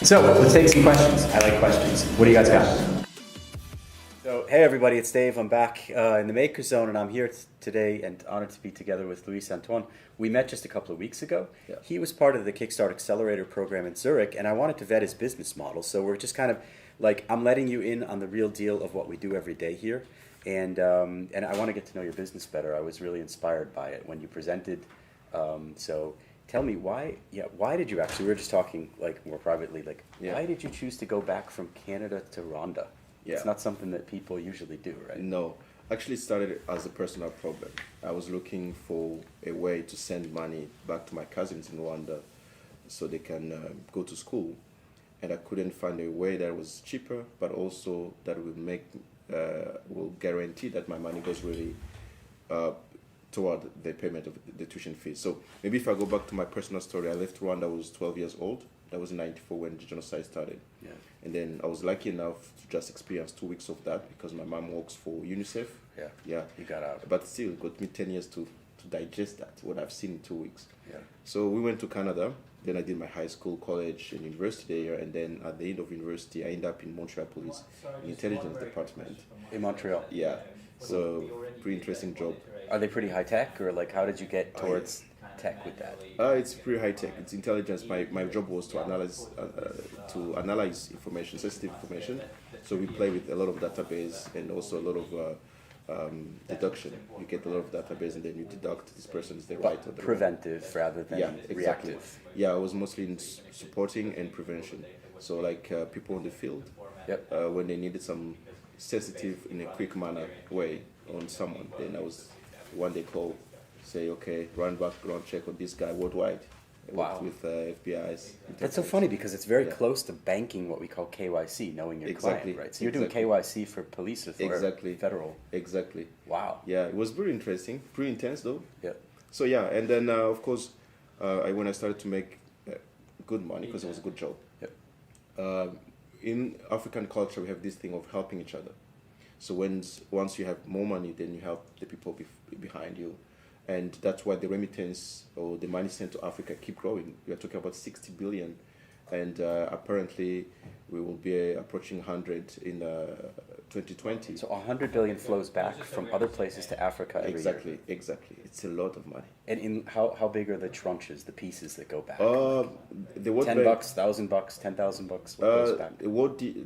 So let's take some questions. I like questions. What do you guys got? So, hey everybody, it's Dave. I'm back in the Maker Zone, and I'm here today and honored to be together with Louis-Antoine. We met just a couple of weeks ago. Yeah. He was part of the Kickstart Accelerator program in Zurich, and I wanted to vet his business model. So we're just kind of like, I'm letting you in on the real deal of what we do every day here, and I want to get to know your business better. I was really inspired by it when you presented. So tell me why did you actually, we were just talking like more privately, like why did you choose to go back from Canada to Rwanda? Yeah. It's not something that people usually do, right? No, actually it started as a personal problem. I was looking for a way to send money back to my cousins in Rwanda so they can go to school, and I couldn't find a way that was cheaper, but also that will guarantee that my money goes really toward the payment of the tuition fees. So maybe if I go back to my personal story, I left Rwanda. I was 12 years old. That was in '94 when the genocide started. Yeah. And then I was lucky enough to just experience 2 weeks of that because my mom works for UNICEF. Yeah. Yeah. You got out. But still, it got me 10 years to digest that, what I've seen in 2 weeks. Yeah. So we went to Canada. Then I did my high school, college, and university there. And then at the end of university, I ended up in Montreal Police, intelligence department. In Montreal. Yeah. So pretty interesting job. Are they pretty high tech, or like how did you get towards tech with that? It's pretty high tech. It's intelligence. My job was to analyze information, sensitive information. So we play with a lot of database and also a lot of deduction. You get a lot of database and then you deduct this person is the right or the wrong. Preventive rather than Exactly. reactive. Yeah, I was mostly in supporting and prevention. So like people on the field, Yep. when they needed some sensitive in a quick manner way on someone, then I was one they call, say, okay, run background check on this guy worldwide. I worked Wow. with FBI's. That's so funny because it's very Yeah. close to banking, what we call KYC, knowing your Exactly. client, right? So you're doing Exactly. KYC for police authority, Exactly. federal. Exactly. Wow. Yeah, it was very interesting, pretty intense though. Yeah. So yeah, and then of course, when I started to make good money because it was a good job. Yep. In African culture, we have this thing of helping each other. So once you have more money, then you help the people behind you, and that's why the remittance or the money sent to Africa keep growing. We are talking about 60 billion, and apparently we will be approaching 100 in 2020. So 100 billion flows back from other places to Africa every year. Exactly. It's a lot of money. And in how big are the tranches, the pieces that go back? The World $10, Bank, $1,000, $10,000. What goes back?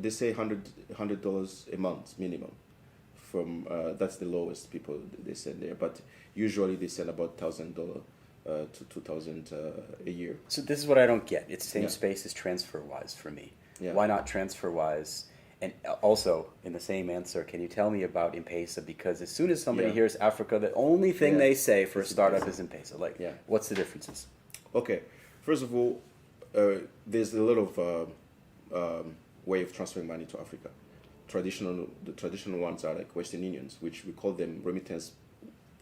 they say $100 a month minimum. From that's the lowest people they send there, but usually they send about $1,000 to $2,000 a year. So this is what I don't get. It's the same Yeah. space as TransferWise for me. Yeah. Why not TransferWise? And also, in the same answer, can you tell me about M-Pesa? Because as soon as somebody Yeah. hears Africa, the only thing Yeah. they say for a It's startup M-Pesa. is M-Pesa. Like, Yeah. what's the differences? Okay, first of all, there's a lot of way of transferring money to Africa. The traditional ones are like Western Unions, which we call them remittance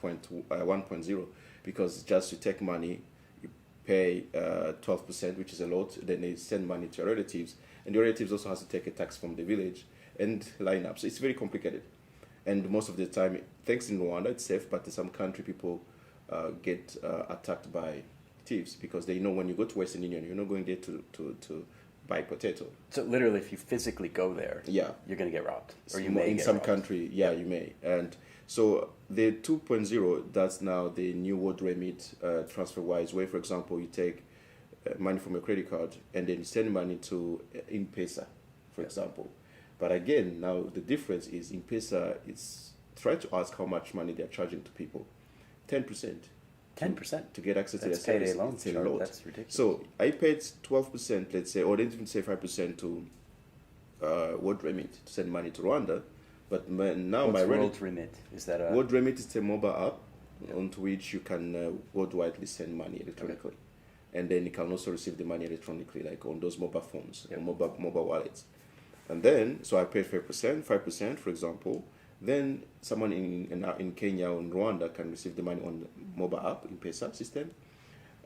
1.0, because just you take money, you pay 12%, which is a lot, then they send money to your relatives, and your relatives also has to take a tax from the village and line up. So it's very complicated. And most of the time, thanks in Rwanda, it's safe, but in some country, people get attacked by thieves because they know when you go to Western Union, you're not going there to buy potato. So literally, if you physically go there, Yeah. you're going to get robbed. Or you In may get some robbed. country, yeah, you may. And so the 2.0, that's now the new world remit TransferWise, where, for example, you take money from a credit card and then you send money to M-Pesa, for example. But again, now the difference is M-Pesa, it's try to ask how much money they're charging to people. 10%. 10%? To get access That's to their payday service. loan It's a charge. lot. That's ridiculous. So I paid 12%, let's say, or they didn't say 5% to World Remit to send money to Rwanda. But now What's my World Remit? Is that a... World Remit is a mobile app onto which you can worldwide send money electronically. And then you can also receive the money electronically, like on those mobile phones or mobile wallets. And then, so I paid 5%, for example. Then someone in Kenya or in Rwanda can receive the money on the mobile app, M-Pesa system,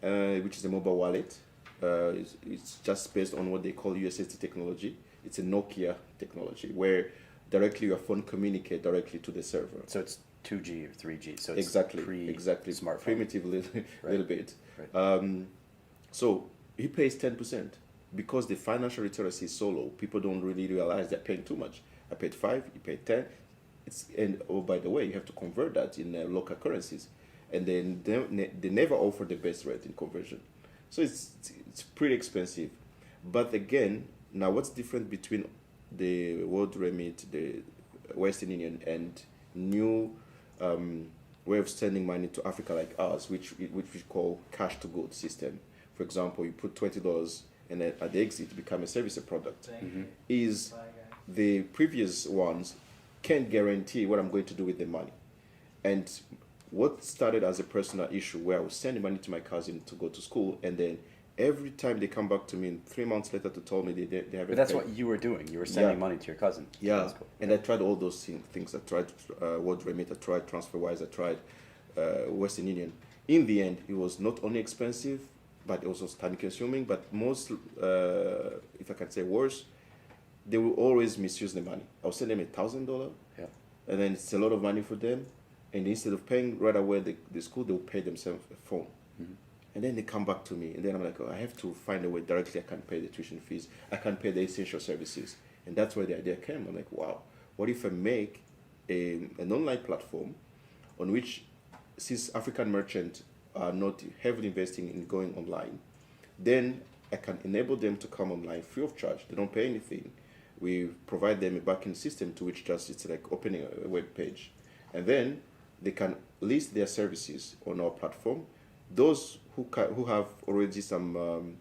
which is a mobile wallet. It's just based on what they call USSD technology. It's a Nokia technology where directly your phone communicate directly to the server. So it's 2G or 3G. So it's Exactly, smartphone. primitive little bit. Right. So he pays 10%. because the financial literacy is so low, people don't really realize they're paying too much. I paid 5, you paid 10. And oh, by the way, you have to convert that in local currencies. And then they never offer the best rate in conversion. So it's pretty expensive. But again, now what's different between the World Remit, the Western Union, and new way of sending money to Africa like ours, which we call cash to good system. For example, you put $20 and then at the exit it become a service or product. Is the previous ones can't guarantee what I'm going to do with the money. And what started as a personal issue where I was sending money to my cousin to go to school, and then every time they come back to me 3 months later to tell me they haven't But that's paid. what you were doing. You were sending money to your cousin. Yeah, That's cool. and I tried all those things. I tried World Remit, I tried TransferWise, I tried Western Union. In the end, it was not only expensive, but it was also time consuming. But most, if I can say worse, they will always misuse the money. I'll send them $1,000, Yeah. and then it's a lot of money for them. And instead of paying right away the school, they'll pay themselves a phone. And then they come back to me, and then I'm like, oh, I have to find a way directly I can pay the tuition fees. I can pay the essential services. And that's where the idea came. I'm like, wow, what if I make an online platform on which, since African merchants are not heavily investing in going online, then I can enable them to come online free of charge. They don't pay anything. We provide them a backend system to which just it's like opening a web page. And then they can list their services on our platform. Those who have already some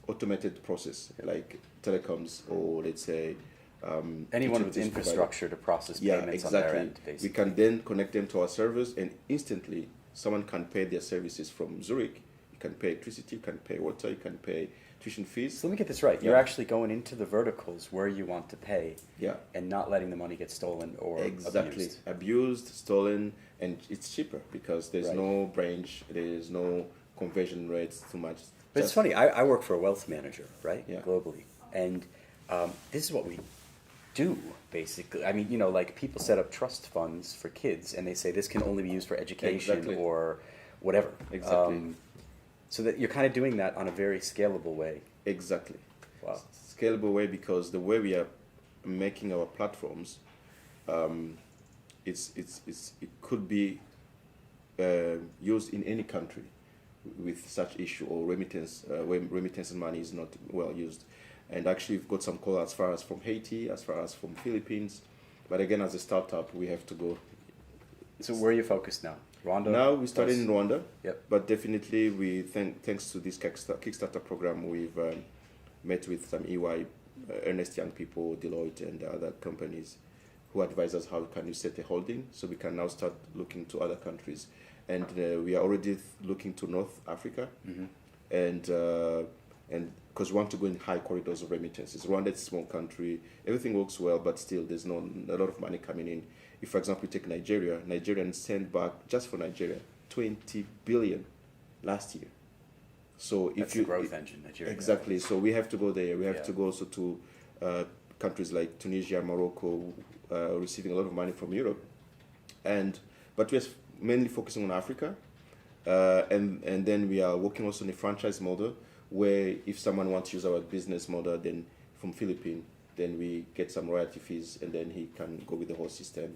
automated process, like telecoms or let's say Anyone with utilities infrastructure to process yeah, payments exactly. on their end, basically. We can then connect them to our servers, and instantly someone can pay their services from Zurich. You can pay electricity, you can pay water, you can pay tuition fees. So let me get this right. You're actually going into the verticals where you want to pay, Yeah, and not letting the money get stolen or exactly. abused. Abused, stolen, and it's cheaper because there's Right. no branch, there's no conversion rates too much. But it's funny. I work for a wealth manager, right? Yeah. Globally, and this is what we do basically. I mean, like people set up trust funds for kids, and they say this can only be used for education Exactly. or whatever. Exactly. So that you're kind of doing that on a very scalable way. Exactly. Wow. Scalable way, because the way we are making our platforms, it could be used in any country with such issue or remittance when remittance money is not well used. And actually, we've got some call as far as from Haiti, as far as from Philippines. But again, as a startup, we have to go. So where are you focused now? Rwanda? Now we started in Rwanda. Yep. But definitely, we thanks to this Kickstarter program, we've met with some EY, Ernest Young people, Deloitte, and other companies who advise us how can you set a holding. So we can now start looking to other countries, and we are already looking to North Africa, and because we want to go in high corridors of remittances. Rwanda is a small country, everything works well, but still there's not a lot of money coming in. If, for example, you take Nigeria, Nigerians sent back, just for Nigeria, 20 billion last year. So That's if you the growth engine, Nigeria. exactly, so we have to go there. We have Yeah. to go also to countries like Tunisia, Morocco, receiving a lot of money from Europe, but we're mainly focusing on Africa, and then we are working also on a franchise model where if someone wants to use our business model, then from Philippines, then we get some royalty fees, and then he can go with the whole system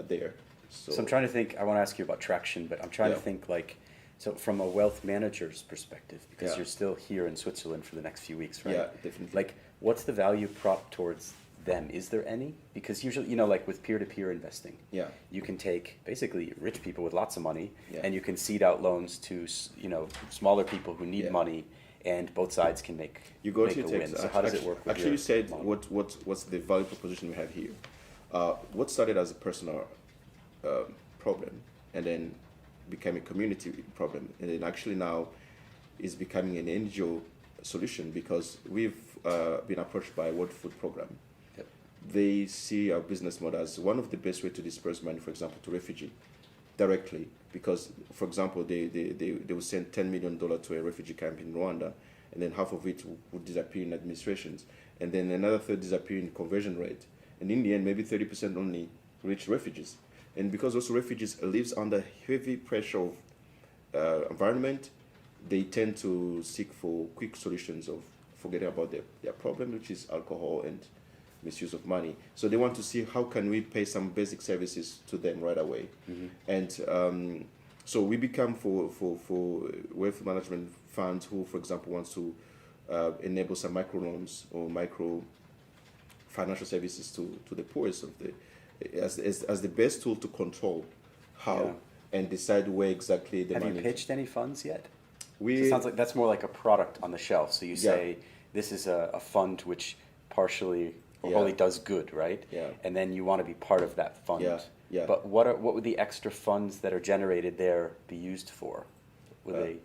there. So I'm trying to think. I want to ask you about traction, but I'm trying to Yeah. think so from a wealth manager's perspective, because Yeah. you're still here in Switzerland for the next few weeks, right? Yeah, definitely. Like, what's the value prop towards them? Is there any? Because usually, like with peer-to-peer investing, Yeah. you can take basically rich people with lots of money, Yeah. and you can seed out loans to smaller people who need Yeah. money, and both sides can make You go make to a your win. text. So how does it work? With Actually, your you said model? what's the value proposition we have here. What started as a personal problem and then became a community problem, and then actually now is becoming an NGO solution because we've been approached by World Food Program. Yep. They see our business model as one of the best way to disperse money, for example, to refugee directly. Because, for example, they will send $10 million to a refugee camp in Rwanda, and then half of it would disappear in administrations, and then another third disappear in conversion rate. And in the end, maybe 30% only reach refugees. And because also refugees lives under heavy pressure of environment, they tend to seek for quick solutions of forgetting about their problem, which is alcohol and misuse of money. So they want to see how can we pay some basic services to them right away. And so we become for wealth management funds who, for example, wants to enable some micro loans or micro financial services to the poorest of the as the best tool to control how and decide where exactly the money. Have you pitched any funds yet? We, It sounds like that's more like a product on the shelf. So you say this is a fund which partially or wholly does good, right? Yeah. And then you want to be part of that fund. Yeah. But what would the extra funds that are generated there be used for? Would they?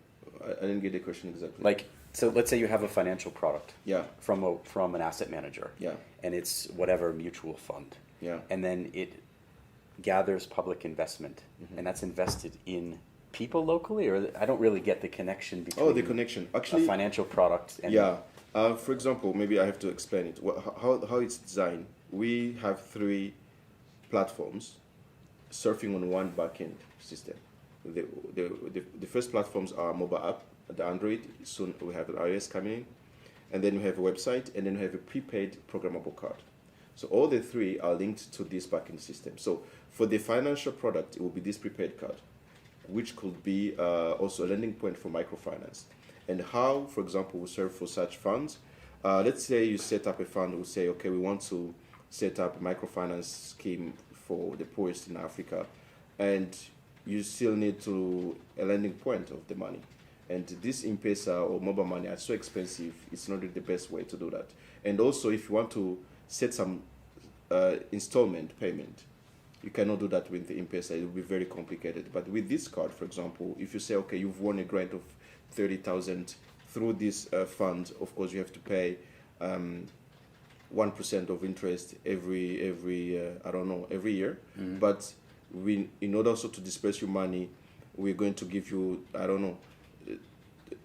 I didn't get the question exactly. Like, so let's say you have a financial product. Yeah. From an asset manager. Yeah. And it's whatever mutual fund. Yeah. And then it gathers public investment, and that's invested in people locally, or I don't really get the connection between. The connection actually a financial product and for example, maybe I have to explain it. How it's designed. We have 3 platforms surfing on one backend system. The first platforms are mobile app, the Android. Soon we have an iOS coming in, and then we have a website, and then we have a prepaid programmable card. So all the 3 are linked to this backend system. So for the financial product, it will be this prepaid card, which could be also a lending point for microfinance. And how, for example, we serve for such funds. Let's say you set up a fund, we say, okay, we want to set up a microfinance scheme for the poorest in Africa, and you still need a lending point of the money. And this M-Pesa or mobile money are so expensive, it's not really the best way to do that. And also, if you want to set some installment payment, you cannot do that with the M-Pesa. It will be very complicated. But with this card, for example, if you say, okay, you've won a grant of 30,000 through this fund, of course you have to pay 1% of interest every year. But in order also to disperse your money, we're going to give you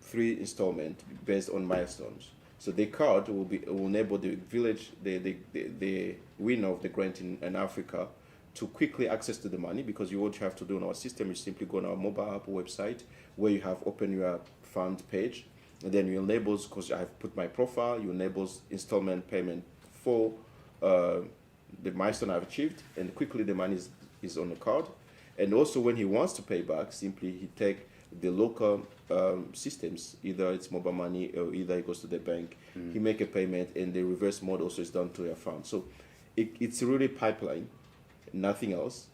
3 installments based on milestones. So the card will enable the village, the winner of the grant in Africa, to quickly access to the money, because what you have to do in our system is simply go on our mobile app website where you have open your fund page, and then you enable, because I have put my profile, you enable installment payment for the milestone I've achieved, and quickly the money is on the card. And also when he wants to pay back, simply he take the local systems, either it's mobile money or either he goes to the bank, he make a payment, and the reverse mode also is done to your fund. So it's really pipeline, nothing else,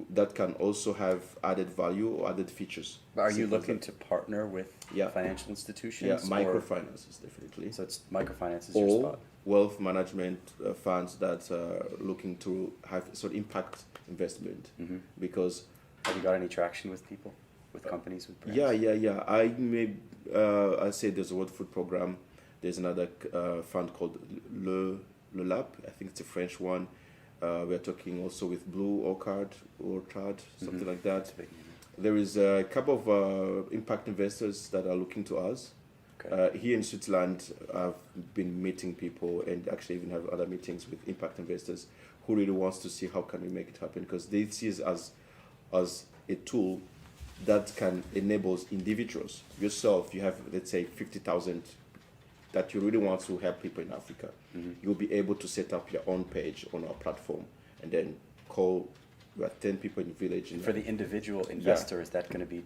that can also have added value or added features. But are you looking to partner with financial institutions? Yeah, microfinances, definitely. So it's microfinance is your spot. Wealth management funds that are looking to have sort of impact investment. Because have you got any traction with people, with companies, with brands? I say there's a World Food Program. There's another fund called Le Lab. I think it's a French one. We're talking also with Blue Orchard, something like that. There is a couple of impact investors that are looking to us. Okay. Here in Switzerland, I've been meeting people and actually even have other meetings with impact investors who really wants to see how can we make it happen, because they see it as a tool that can enable individuals. Yourself, you have, let's say, 50,000 that you really want to help people in Africa. You'll be able to set up your own page on our platform and then call 10 people in the village. For the individual investor, is that going to be,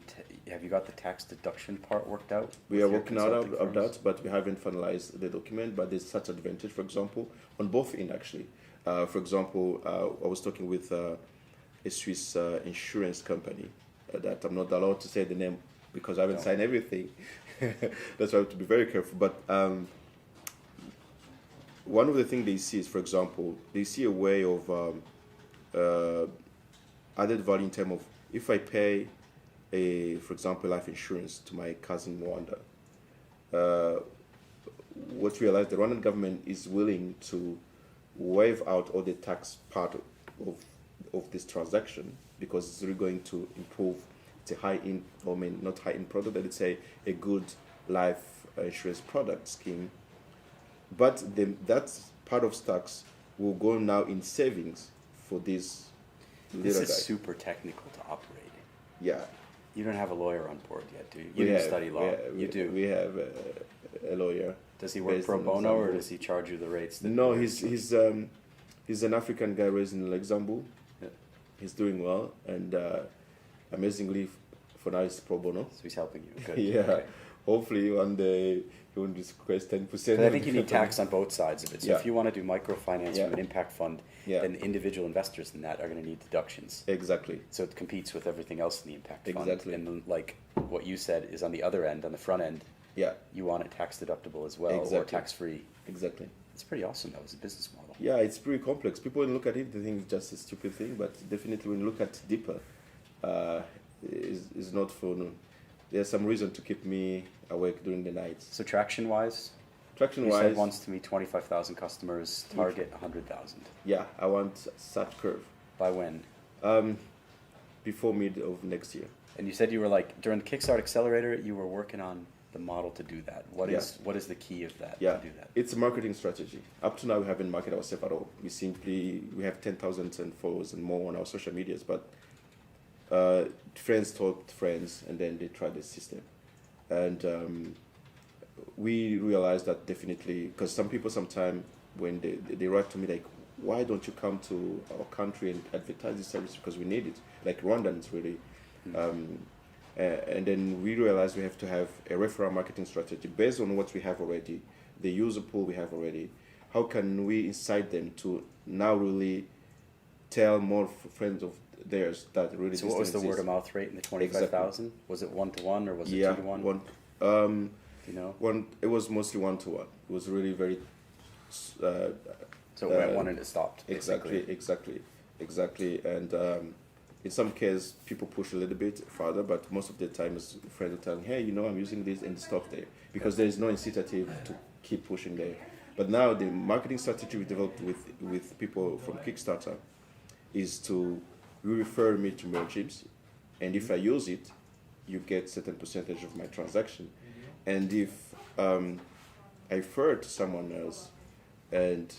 have you got the tax deduction part worked out? We are working out of that, but we haven't finalized the document, but there's such advantage, for example, on both ends actually. For example, I was talking with a Swiss insurance company that I'm not allowed to say the name because I haven't signed everything. That's why I have to be very careful. But one of the things they see is, for example, they see a way of added value in terms of, if I pay for example, life insurance to my cousin in Rwanda, what we realize, the Rwandan government is willing to waive out all the tax part of this transaction, because it's really going to improve. It's a high-end, or not high-end product, but it's a good life insurance product scheme. But that part of stocks will go now in savings for this little guy. This is super technical to operate in. Yeah. You don't have a lawyer on board yet, do you? You didn't study law. We have a lawyer. Does he work based pro in bono, or Luxembourg. does he charge you the rates? That No, you're- he's an African guy raised in Luxembourg. Yeah. He's doing well, and amazingly, for now, it's pro bono. So he's helping you. Good. Yeah. Okay. Hopefully, one day he won't request 10%. But I think you need tax on both sides of it. So Yeah. if you want to do microfinance Yeah. from an impact fund, Yeah. then individual investors in that are going to need deductions. Exactly. So it competes with everything else in the impact fund. Exactly. And then, like what you said is on the other end, on the front end, Yeah. you want it tax deductible as well, or Exactly. tax free. Exactly. It's pretty awesome. That was a business model. Yeah, it's pretty complex. People when look at it, they think it's just a stupid thing, but definitely when you look at it deeper, is not for. No. There's some reason to keep me awake during the nights. So traction wise, Traction you wise, said wants to meet 25,000 customers, target 100,000. yeah, I want such curve By when? before mid of next year. And you said you were like during the Kickstart Accelerator, you were working on the model to do that. What is Yeah. what is the key of that Yeah, to do that? it's a marketing strategy. Up to now, we haven't marketed ourselves at all. We have 10,000 and followers and more on our social medias, but friends told friends, and then they tried the system, and we realized that definitely because some people sometimes when they write to me like, why don't you come to our country and advertise this service because we need it, like Rwandans really. And then we realized we have to have a referral marketing strategy based on what we have already, the user pool we have already. How can we incite them to now really tell more friends of theirs that really So this what was the thing word of exists? mouth rate in the 25,000? Was it 1-to-1 or was it Yeah, 2-to-1? one. Do you know? It was mostly 1-to-1. It was really very. So it went one and it stopped. Basically. Exactly. And in some cases, people push a little bit further, but most of the time, friends are telling, hey, I'm using this and stop there because there is no incentive to keep pushing there. But now the marketing strategy we developed with people from Kickstarter is to refer me to memberships, and if I use it, you get certain percentage of my transaction. And if I refer to someone else, and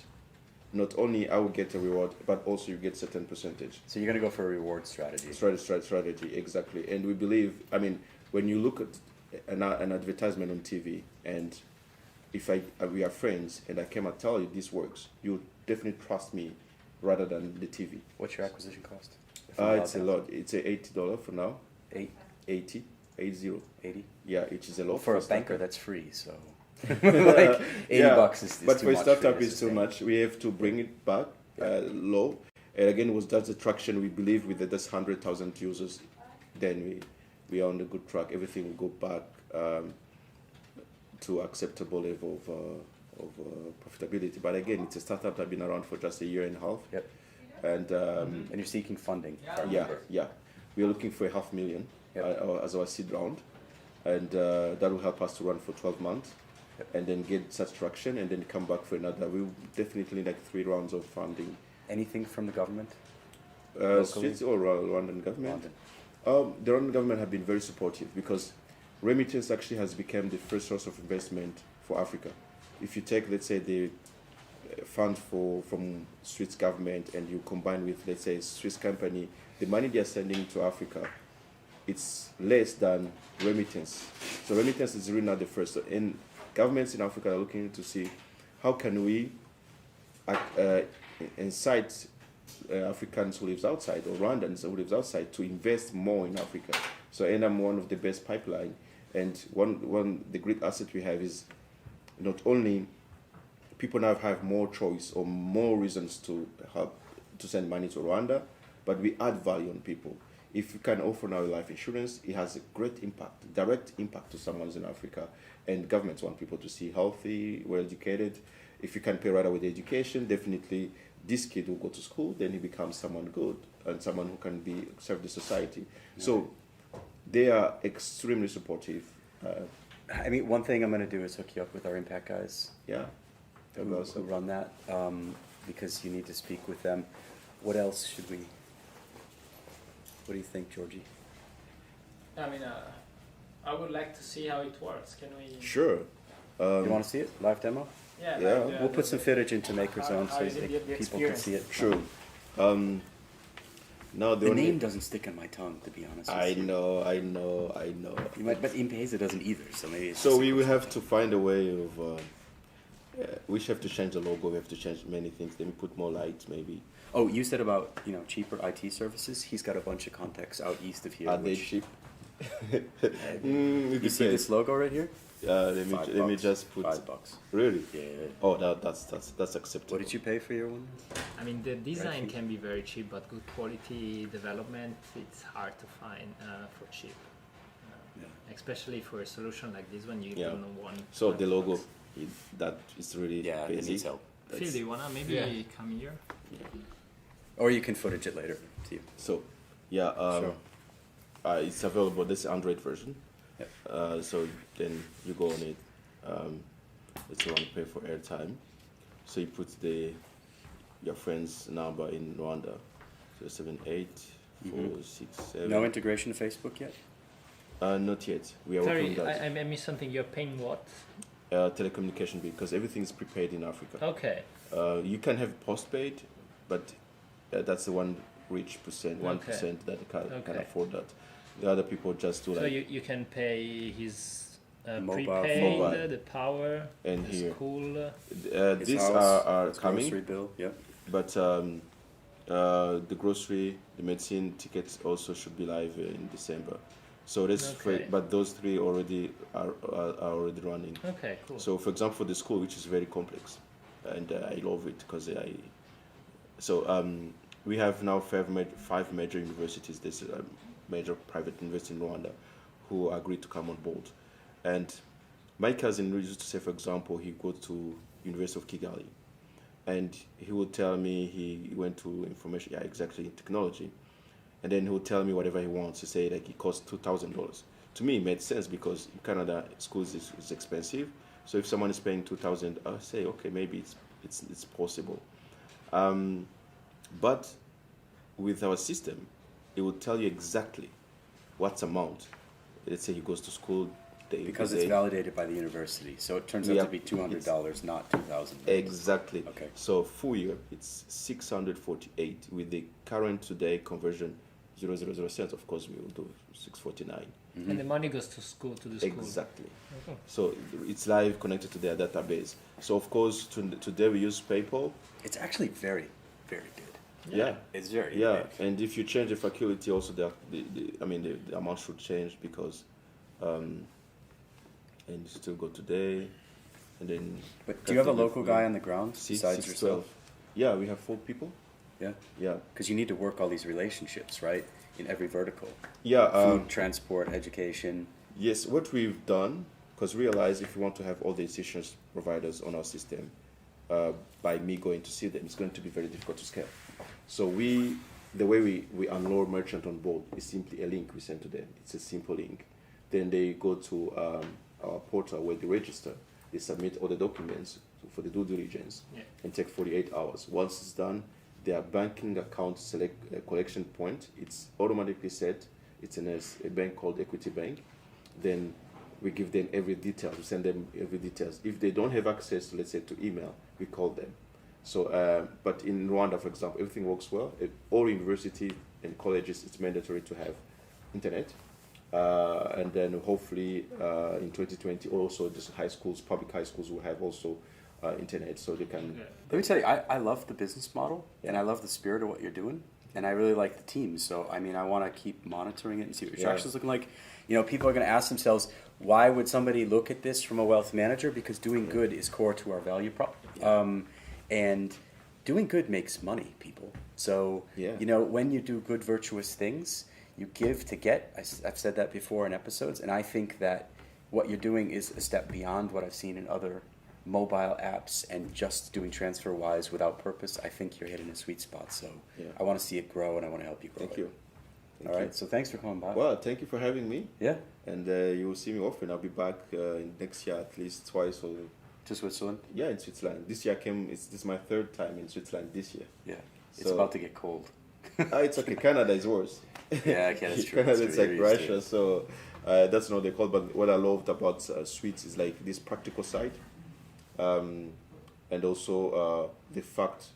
not only I will get a reward, but also you get certain percentage. So you're going to go for a reward strategy. Strategy, exactly. And we believe, when you look at an advertisement on TV, and if we are friends, and I came and tell you this works, you definitely trust me rather than the TV. What's your acquisition cost? If I'm allowed It's a to lot. It's a $80 for now. Eight, 80. Yeah, which is a lot. well, for a startup. banker, that's free. So like $80 is but too for a much startup, you to it's too sustain. much. We have to bring it back low. And again, that's the traction we believe with this 100,000 users. Then we are on a good track. Everything will go back to acceptable level of profitability. But again, it's a startup that's been around for just a year and a half. Yep. And And you're seeking funding. If I yeah, remember. we are looking for $500,000 Yep. as our seed round, and that will help us to run for 12 months, Yep. and then get such traction, and then come back for another. We will definitely need 3 rounds of funding. Anything from the government? Locally? It's all around Rwandan government. London. The Rwandan government have been very supportive because remittance actually has become the first source of investment for Africa. If you take, let's say, the fund from Swiss government and you combine with, let's say, Swiss company, the money they are sending to Africa, it's less than remittance. So remittance is really not the first. And governments in Africa are looking to see how can we incite Africans who lives outside or Rwandans who lives outside to invest more in Africa. So I'm one of the best pipeline. And one the great asset we have is not only people now have more choice or more reasons to help to send money to Rwanda, but we add value on people. If you can offer now life insurance, it has a great impact, direct impact to someone in Africa. And governments want people to see healthy, well educated. If you can pay right away the education, definitely this kid will go to school, then he becomes someone good and someone who can serve the society. Yeah. So they are extremely supportive. One thing I'm going to do is hook you up with our impact guys. Yeah. Who run that, because you need to speak with them. What else should we? What do you think, Georgie? I would like to see how it works. Can we? Sure. You want to see it? Live demo? Yeah. Yeah. We'll put some footage into Maker Zone so is it the people can see it. Sure. Now The name doesn't stick on my tongue, to be honest. I with you. know. You might, but Impeza doesn't either, so maybe. It's So just we a will question. have to find a way of We have to change the logo. We have to change many things. Then we put more lights, maybe. Oh, you said about cheaper IT services. He's got a bunch of contacts out east of here. Are they cheap? It You see this logo right here? let me just put. $5. Really? Yeah. Oh, that's acceptable. What did you pay for your one? I mean, the design Right. can be very cheap, but good quality development, it's hard to find for cheap. Especially for a solution like this one, you Yeah. don't want. So the logo, that is really Yeah, it basic. needs help. Phil, do you wanna maybe come here? Or you can footage it later. See you. So, yeah, Sure. it's available. This is Android version. Yep. So then you go on it. It's you want to pay for airtime. So you put your friend's number in Rwanda. So 78467. No integration to Facebook yet? Not yet. We are Sorry, working on that. I missed something. You're paying what? Telecommunication bill, because everything is prepaid in Africa. Okay. You can have postpaid, but that's the one rich percent, 1% that can Okay. afford that. The other people just do So like you can pay his Mobile prepaid, phone. the power, And the here. school. His these house, are his coming, grocery bill. Yep. but the grocery, the medicine tickets also should be live in December. So Okay. but those three already are already running. Okay, cool. So, for example, for the school, which is very complex, and I love it because we have now five major universities. There's a major private university in Rwanda who agreed to come on board. And my cousin used to say, for example, he go to University of Kigali, and he would tell me he went to information, exactly, technology, and then he would tell me whatever he wants. He say like it costs $2,000. To me, it made sense because in Canada schools is expensive. So if someone is paying $2,000, I say okay, maybe it's possible. But with our system, it will tell you exactly what amount. Let's say he goes to school. Because it's validated by the university, so it turns out Yeah, to be $200, not $2,000. Exactly. Okay. So full year, it's 648 with the current today conversion 000 cents. Of course, we will do 649. And the money goes to school, to the school. Exactly. Okay. So it's live connected to their database. So of course, today we use PayPal. It's actually very, very good. Yeah. It's very Yeah, big. and if you change the faculty, also the amount should change because, and still go today, and then. But do you have a local guy on the ground besides 612. yourself? Yeah, we have 4 people. Yeah. Yeah. Because you need to work all these relationships, right? In every vertical. Yeah. Food, transport, education. Yes, what we've done, because realize if we want to have all the institutions providers on our system, by me going to see them, it's going to be very difficult to scale. So the way we unload merchant on board is simply a link we send to them. It's a simple link. Then they go to our portal where they register. They submit all the documents for the due diligence and take 48 hours. Once it's done, their banking account select a collection point. It's automatically set. It's in a bank called Equity Bank. Then we give them every detail. We send them every details. If they don't have access, let's say, to email, we call them. So, but in Rwanda, for example, everything works well. All universities and colleges, it's mandatory to have internet. And then hopefully in 2020 also just high schools, public high schools will have also internet so they can. Let me tell you, I love the business model and I love the spirit of what you're doing. And I really like the team. So, I mean, I want to keep monitoring it and see what your traction is looking like. You know, people are going to ask themselves, why would somebody look at this from a wealth manager? Because doing good is core to our value prop. And doing good makes money, people. So, you know, when you do good, virtuous things, you give to get. I've said that before in episodes. And I think that what you're doing is a step beyond what I've seen in other mobile apps and just doing TransferWise without purpose. I think you're hitting a sweet spot. So I want to see it grow and I want to help you grow. Thank you. All right. So thanks for coming by. Well, thank you for having me. Yeah. And you will see me often. I'll be back next year at least twice. Or to Switzerland? Yeah, in Switzerland. This year this is my 3rd time in Switzerland this year. Yeah. It's about to get cold. It's okay. Canada is worse. Yeah, okay, that's true. Canada is like Russia, so that's not what they call. But what I loved about Swiss is like this practical side, and also the fact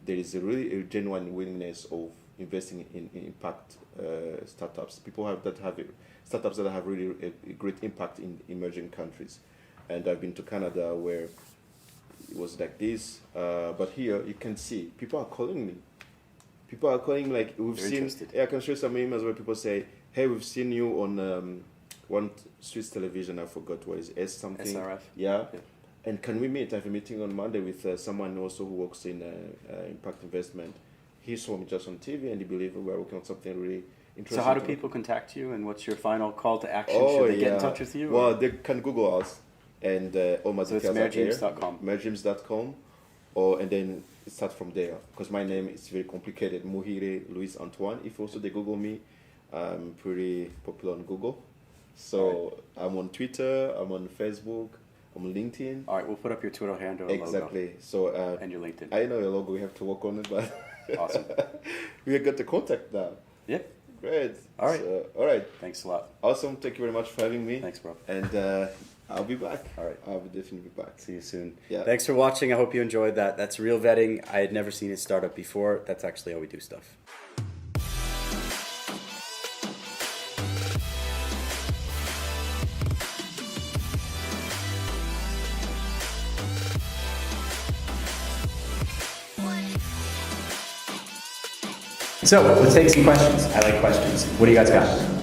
there is a really genuine willingness of investing in impact startups. People have startups that have really a great impact in emerging countries. And I've been to Canada where it was like this. But here you can see people are calling me. People are calling like we've They're seen. interested. Yeah, I can show some emails where people say, "Hey, we've seen you on one Swiss television. I forgot what is S something. SRF. Yeah. Yeah. And can we meet? I have a meeting on Monday with someone also who works in impact investment. He saw me just on TV and he believed we were working on something really interesting. So how do people contact you, and what's your final call to action? Should they get in touch with you? Well, or? they can Google us, and all my So it's details are there. mayorjames.com. Mayorjames.com, and then it starts from there. Because my name is very complicated. Muhire Louis-Antoine. If also they Google me, I'm pretty popular on Google. So I'm on Twitter, I'm on Facebook, I'm on LinkedIn. All right, we'll put up your Twitter handle and Exactly. logo. So And your LinkedIn. I know your logo. We have to work on it, but Awesome. we got the contact now. Yep. Great. All right. So, all right. Thanks a lot. Awesome. Thank you very much for having me. Thanks, bro. And I'll be back. All right. I'll be definitely back. See you soon. Yeah. Thanks for watching. I hope you enjoyed that. That's Real Vetting. I had never seen a startup before. That's actually how we do stuff. So let's take some questions. I like questions. What do you guys got?